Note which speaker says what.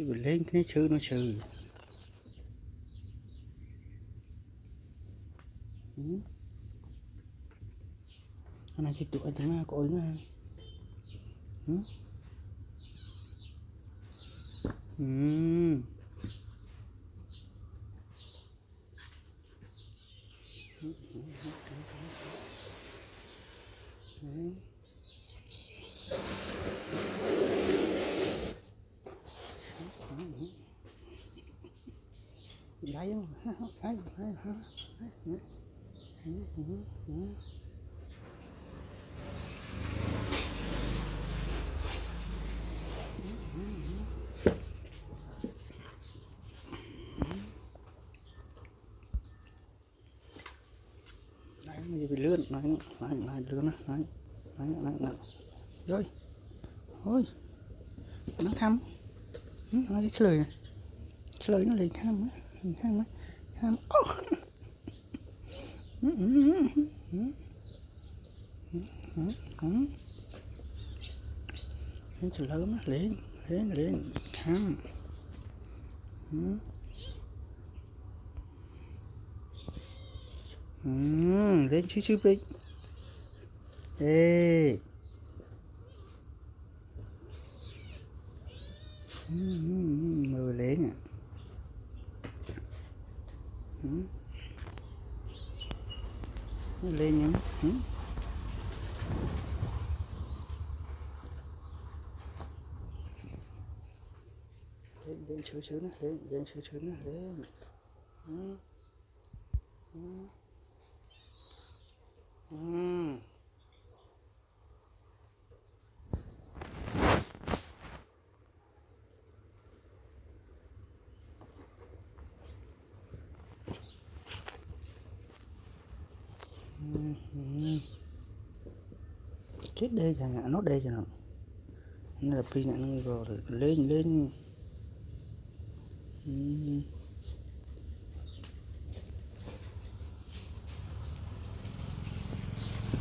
Speaker 1: cái bị lên cái sư nó sư. Anh này chỉ tụi anh thằng nào có ý nha. Đấy bây giờ bị lươn này lươn này rồi ôi nó thăm nó cái lời nó liền thăm lên lớn lên thăm lên chứ đi ê mưa lên à lên nhá lên sửa nó lên sửa nó lên chết đây chẳng hạn nó đây chẳng hạn nên là pin nó rồi lên